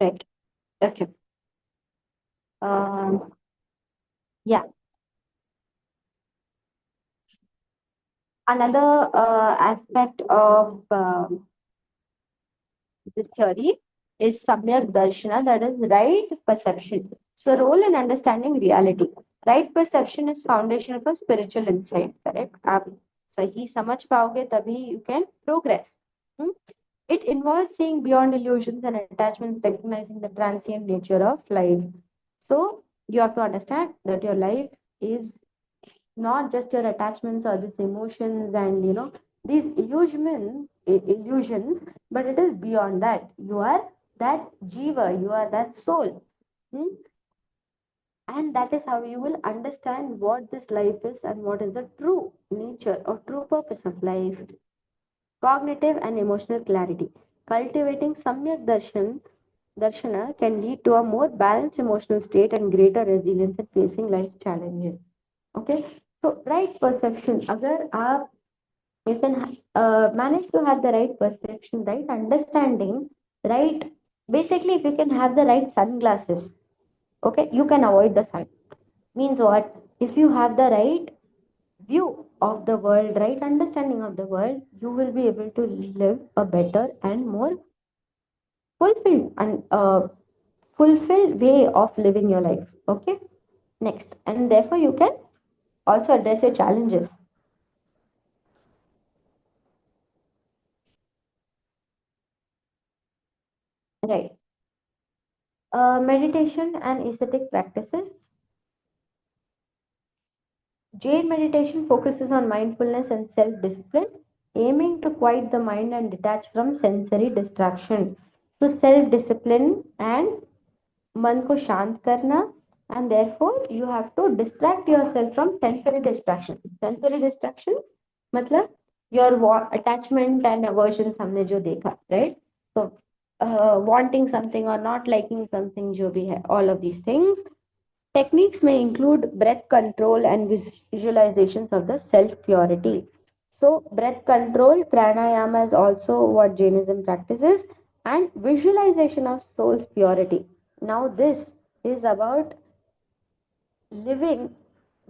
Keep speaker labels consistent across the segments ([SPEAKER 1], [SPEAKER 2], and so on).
[SPEAKER 1] Right. Okay. Um, yeah. Another aspect of this theory is Samyak Darshana, that is right perception. So, role in understanding reality. Right perception is foundation for spiritual insight. Correct. आप सही समझ पाओगे तभी you can progress. Hmm? It involves seeing beyond illusions and attachments, recognizing the transient nature of life. So, you have to understand that your life is not just your attachments or these emotions and these illusions, but it is beyond that. You are that jiva, you are that soul. Hmm? And that is how you will understand what this life is and what is the true nature or true purpose of life. Cognitive and emotional clarity. Cultivating Samyak Darshana can lead to a more balanced emotional state and greater resilience in facing life's challenges. Okay, so right perception. अगर आप you can manage to have the right perception, right understanding, right. Basically, if you can have the right sunglasses, okay, you can avoid the sun. Means what? If you have the right view of the world, right understanding of the world, you will be able to live a better and more fulfilled way of living your life. Okay, next, and therefore you can also address your challenges. Right. Meditation and aesthetic practices. Jain meditation focuses on mindfulness and self discipline, aiming to quiet the mind and detach from sensory distraction. So, self discipline and मन को शांत करना, and therefore you have to distract yourself from sensory distractions. Sensory distractions मतलब your attachment and aversions हमने जो देखा, right? So wanting something or not liking something जो भी है, all of these things. Techniques may include breath control and visualizations of the self purity. So, breath control, pranayama is also what Jainism practices, and visualization of soul's purity. Now, this is about living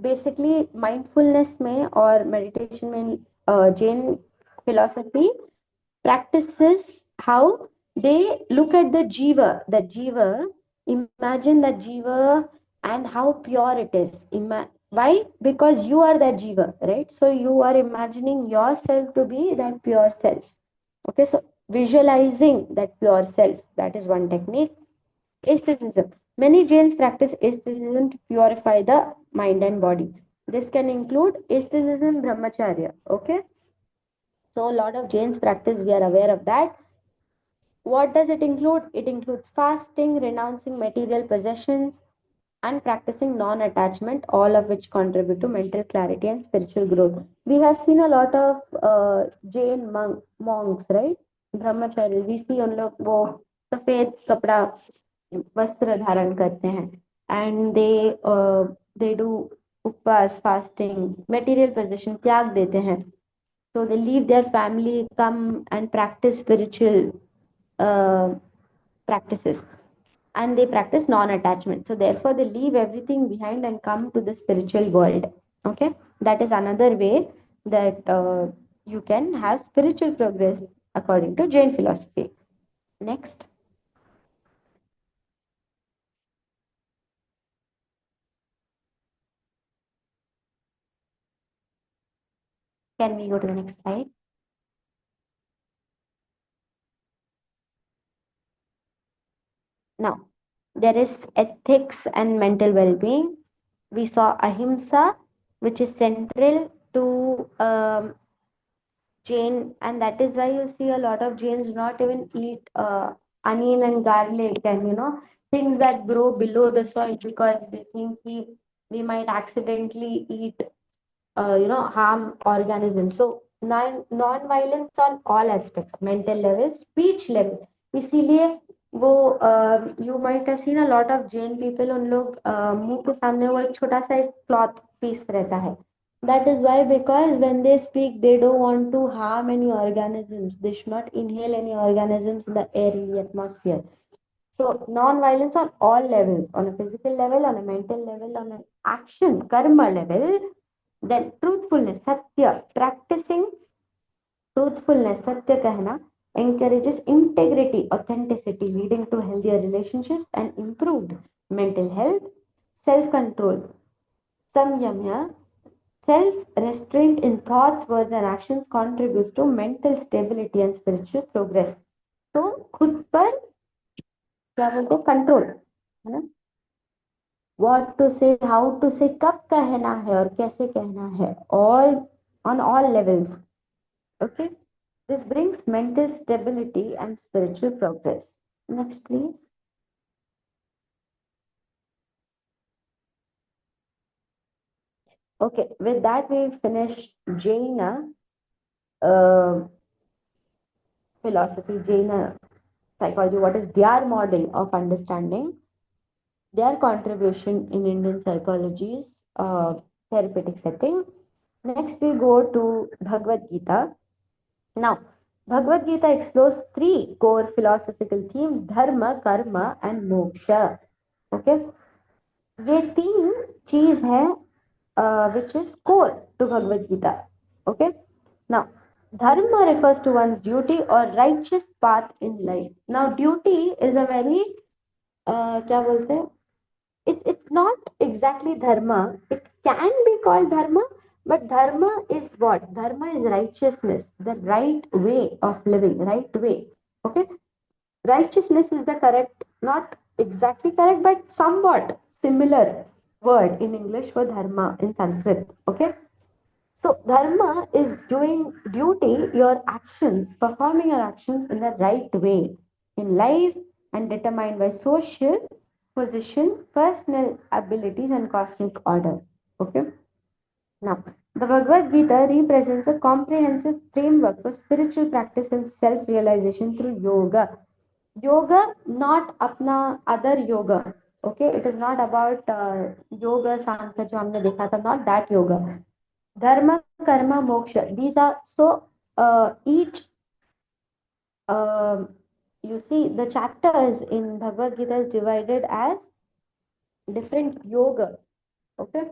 [SPEAKER 1] basically mindfulness में और meditation में Jain philosophy practices how they look at the jiva, imagine the jiva and how pure it is. Why? Because you are that jiva, right? So you are imagining yourself to be that pure self. Okay, so visualizing that pure self, that is one technique. Aestheticism. Many Jains practice aestheticism to purify the mind and body. This can include aestheticism brahmacharya. Okay, so a lot of Jains practice, we are aware of that. What does it include? It includes fasting, renouncing material possessions, and practicing non attachment, all of which contribute to mental clarity and spiritual growth. We have seen a lot of Jain monks, right? Brahmachari. We see उन लोग वो सफेद कपड़ा वस्त्र धारण करते हैं and they do उपवास fasting, material possession त्याग देते हैं. So they leave their family, come and practice spiritual uh, practices, and they practice non-attachment. So therefore, they leave everything behind and come to the spiritual world. Okay, that is another way that you can have spiritual progress according to Jain philosophy. Next, can we go to the next slide? Now, there is ethics and mental well-being. We saw ahimsa, which is central to Jain, and that is why you see a lot of Jains not even eat onion and garlic and things that grow below the soil because they think we might accidentally eat harm organisms. So non-violence on all aspects, mental level, speech level. इसीलिए वो you might have seen a lot of Jain people, उन लोग मुंह के सामने वो एक छोटा सा एक cloth piece रहता है. That is why, because when they speak, they don't want to harm any organisms. They should not inhale any organisms in the air, in the atmosphere. So non-violence on all levels, on a physical level, on a mental level, on an action, karma level. Then truthfulness, satya, practicing truthfulness, satya कहना, encourages integrity, authenticity, leading to healthier relationships and improved mental health. Self-control, samyamya, self-restraint in thoughts, words and actions contributes to mental stability and spiritual progress. तो खुद पर क्या बोलते हैं, control है ना, what to say, how to say, कब कहना है और कैसे कहना है, all on all levels. Okay, this brings mental stability and spiritual progress. Next, please. Okay, with that we finish Jaina uh, philosophy, Jaina psychology. What is their model of understanding, their contribution in Indian psychology's therapeutic setting. Next, we go to Bhagavad Gita. Now, Bhagavad Gita explores three core philosophical themes: dharma, karma, and moksha. Okay, ये तीन चीज है which is core to Bhagavad Gita. Okay, now dharma refers to one's duty or righteous path in life. Now duty is a very क्या बोलते हैं, it's not exactly dharma. It can be called dharma, but dharma is what? Dharma is righteousness, the right way of living, right way. Okay, righteousness is the correct, not exactly correct, but somewhat similar word in English for dharma in Sanskrit. Okay, so dharma is doing duty, your actions, performing your actions in the right way in life, and determined by social position, personal abilities, and cosmic order. Okay, now the Bhagavad Gita represents a comprehensive framework for spiritual practice and self-realization through yoga. Yoga, not अपना other yoga. Okay, it is not about yoga सांख्य जो हमने देखा था, not that yoga. Dharma, karma, moksha. These are so each you see the chapters in Bhagavad Gita is divided as different yoga. Okay,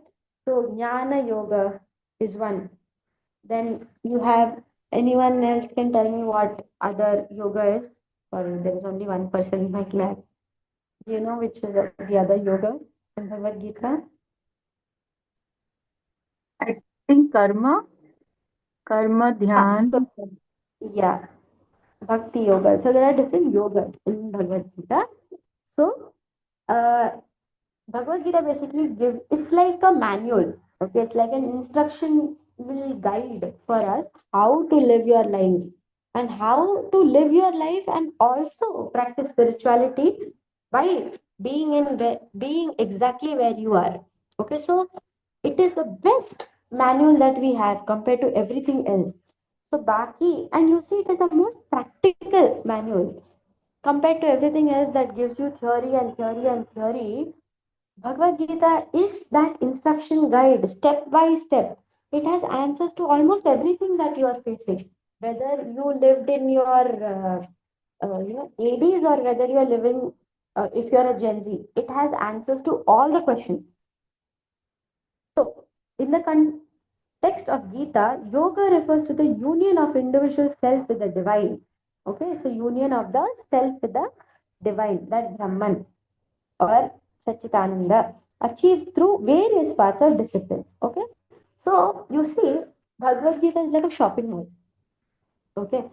[SPEAKER 1] so jnana yoga is one. Then you have, anyone else can tell me what other yoga is? Or there is only one person in my class. Do you know which is the other yoga in Bhagavad Gita?
[SPEAKER 2] I think karma,
[SPEAKER 1] So
[SPEAKER 2] dhyan.
[SPEAKER 1] yeah, bhakti yoga. So there are different yogas in Bhagavad Gita. So uh, Bhagavad Gita basically gives, it's like a manual. Okay, it's like an instruction will guide for us how to live your life and how to live your life and also practice spirituality by being being exactly where you are. Okay, so it is the best manual that we have compared to everything else. So Baki, and you see it is the most practical manual compared to everything else that gives you theory and theory and theory. Bhagavad Gita is that instruction guide, step by step. It has answers to almost everything that you are facing. Whether you lived in your 80s or whether you are living, if you are a Gen Z, it has answers to all the questions. So, in the context of Gita, yoga refers to the union of individual self with the divine. Okay, so union of the self with the divine, that Brahman or Sachitananda, achieved through various paths of discipline. Okay, so you see, Bhagavad Gita is like a shopping mall. Okay,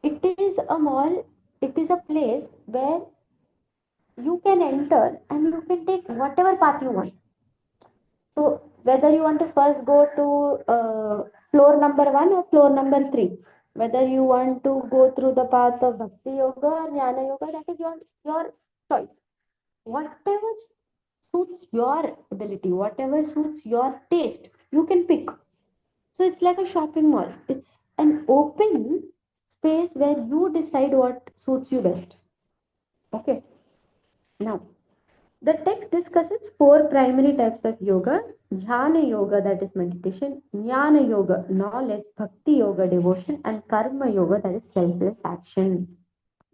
[SPEAKER 1] it is a mall, it is a place where you can enter and you can take whatever path you want. So whether you want to first go to floor number one or floor number three, whether you want to go through the path of Bhakti Yoga or Jnana Yoga, that is your choice. Whatever suits your ability, whatever suits your taste, you can pick. So it's like a shopping mall. It's an open space where you decide what suits you best. Okay. Now, the text discusses four primary types of yoga: Jnana Yoga, that is meditation, Jnana Yoga, knowledge, Bhakti Yoga, devotion, and Karma Yoga, that is selfless action.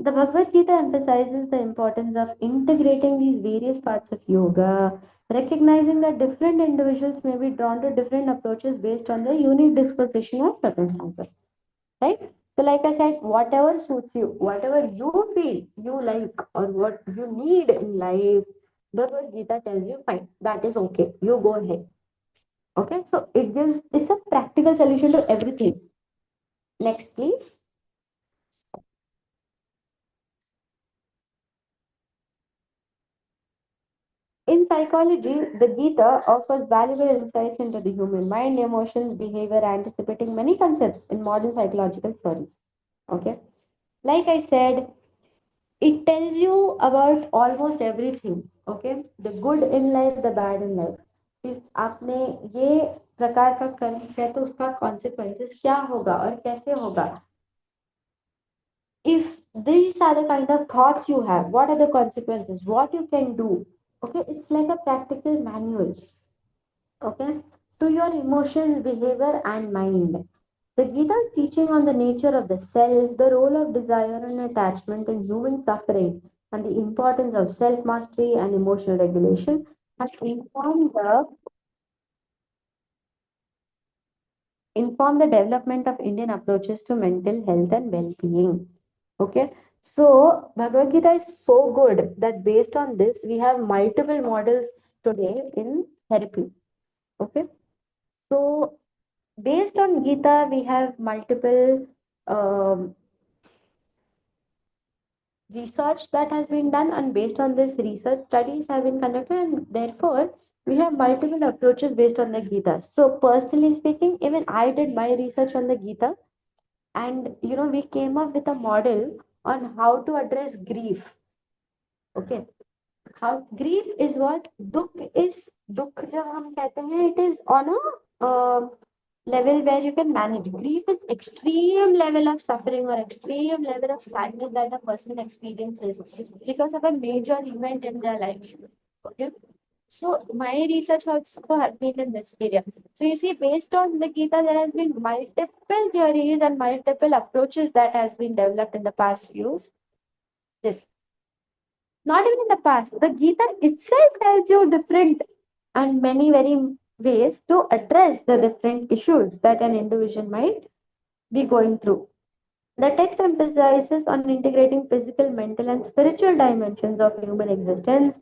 [SPEAKER 1] The Bhagavad Gita emphasizes the importance of integrating these various parts of yoga, recognizing that different individuals may be drawn to different approaches based on their unique disposition or circumstances. Right? So, like I said, whatever suits you, whatever you feel you like, or what you need in life, Bhagavad Gita tells you, fine, that is okay. You go ahead. Okay, so it's a practical solution to everything. Next, please. In psychology, the Gita offers valuable insights into the human mind, emotions, behavior, anticipating many concepts in modern psychological theories. Okay, like I said, it tells you about almost everything. Okay, the good in life, the bad in life. if आपने ये प्रकार का कर्म किया तो उसका consequences क्या होगा और कैसे होगा. If these are the kind of thoughts you have, what are the consequences, what you can do. Okay, it's like a practical manual. Okay, to your emotions, behavior, and mind. The Gita is teaching on the nature of the self, the role of desire and attachment in human suffering, and the importance of self mastery and emotional regulation, has inform the development of Indian approaches to mental health and well-being. Okay, so Bhagavad Gita is so good that based on this, we have multiple models today in therapy. Okay, so based on Gita, we have multiple um, research that has been done, and based on this research, studies have been conducted, and therefore we have multiple approaches based on the Gita. So, personally speaking, even I did my research on the Gita, and we came up with a model on how to address grief. Okay, how grief is what दुख जब हम कहते हैं it is on a level where you can manage. Grief is extreme level of suffering or extreme level of sadness that a person experiences because of a major event in their life. Okay, so my research also has been in this area. So you see, based on the Gita, there has been multiple theories and multiple approaches that has been developed in the past years. This not even in the past. The Gita itself tells you different and many very ways to address the different issues that an individual might be going through. The text emphasizes on integrating physical, mental, and spiritual dimensions of human existence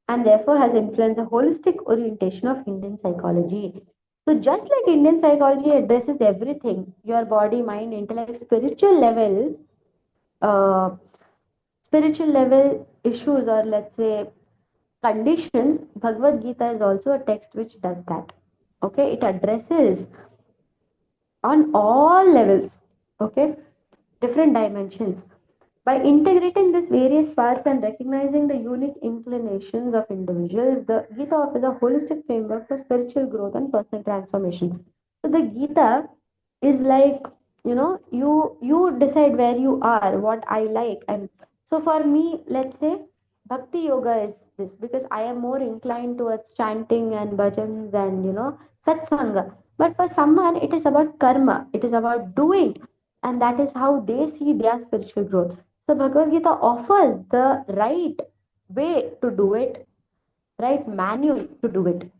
[SPEAKER 1] and therefore has influenced the holistic orientation of Indian psychology. So, just like Indian psychology addresses everything your body, mind, intellect, uh, spiritual level issues, or let's say conditions, Bhagavad Gita is also a text which does that. Okay, it addresses on all levels, okay, different dimensions. By integrating these various parts and recognizing the unique inclinations of individuals, the Gita offers a holistic framework for spiritual growth and personal transformation. So the Gita is like, you decide where you are, what I like. And so for me, let's say Bhakti Yoga is this because I am more inclined towards chanting and bhajans and satsanga. But for someone, it is about karma, it is about doing, and that is how they see their spiritual growth. So Bhagavad Gita offers the right way to do it, right manual to do it.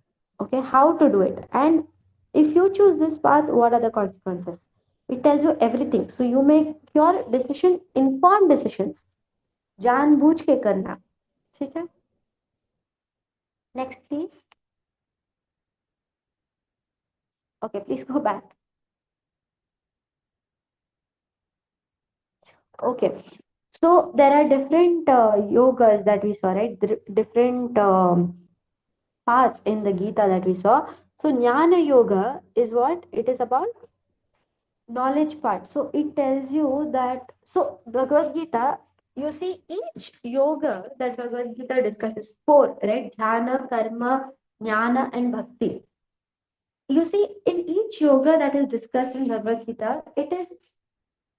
[SPEAKER 1] Okay, how to do it. And if you choose this path, what are the consequences? It tells you everything. So you make your decision, informed decisions. जानबूझ के करना. ठीक है? Next, please. Okay, please go back. Okay. So there are different yogas that we saw, right? Different paths in the Gita that we saw. So Jnana Yoga is what? It is about knowledge part. So it tells you that, so Bhagavad Gita, you see each yoga that Bhagavad Gita discusses, four, right? Dhyana, Karma, Jnana, and Bhakti. You see, in each yoga that is discussed in Bhagavad Gita, it is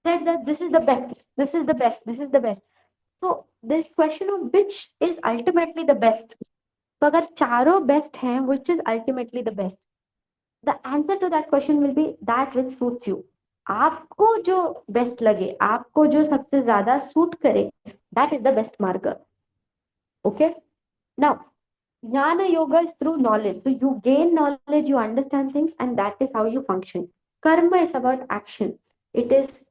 [SPEAKER 1] said that this is the best, this is the best, this is the best. So this question of which is ultimately the best. तो अगर चारों best हैं, which is ultimately the best? The answer to that question will be that which suits you. आपको जो best लगे, आपको जो सबसे ज्यादा सूट करे, that is the best marker. Okay. Now, jnana yoga is through knowledge. So you gain knowledge, you understand things, and that is how you function. Karma is about action. It is,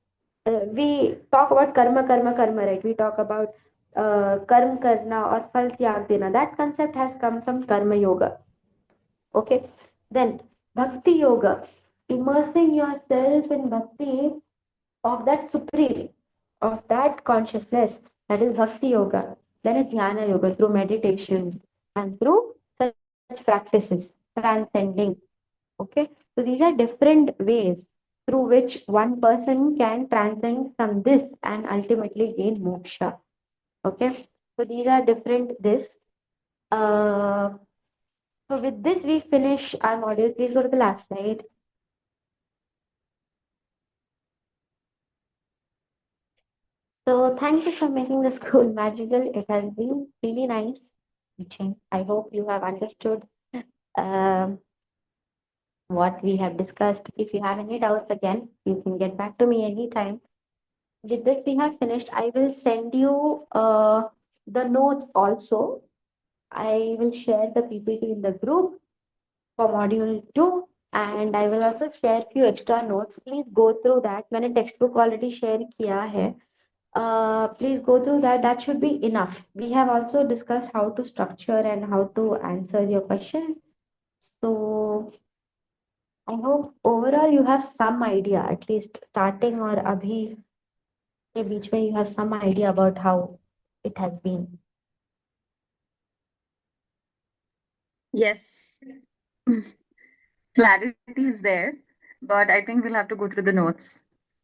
[SPEAKER 1] we talk about karma, karma, karma, right? We talk about karma karna or phal tyag dena. That concept has come from karma yoga. Okay. Then bhakti yoga, immersing yourself in bhakti of that supreme, of that consciousness, that is bhakti yoga. Then is jnana yoga through meditation and through such practices, transcending. Okay, so these are different ways through which one person can transcend from this and ultimately gain moksha. Okay, so these are different this. Uh, so with this we finish our module. Please go to the last slide. So thank you for making the school magical. It has been really nice teaching. I hope you have understood um, what we have discussed. If you have any doubts again, you can get back to me anytime. With this, we have finished. I will send you the notes also. I will share the PPT in the group for module 2, and I will also share few extra notes. Please go through that. मैंने textbook already share किया है. Please go through that. That should be enough. We have also discussed how to structure and how to answer your questions. So I hope overall you have some idea, at least starting or abhi ke beech mein you have some idea about how it has been.
[SPEAKER 2] Yes. Clarity is there, but I think we'll have to go through the notes.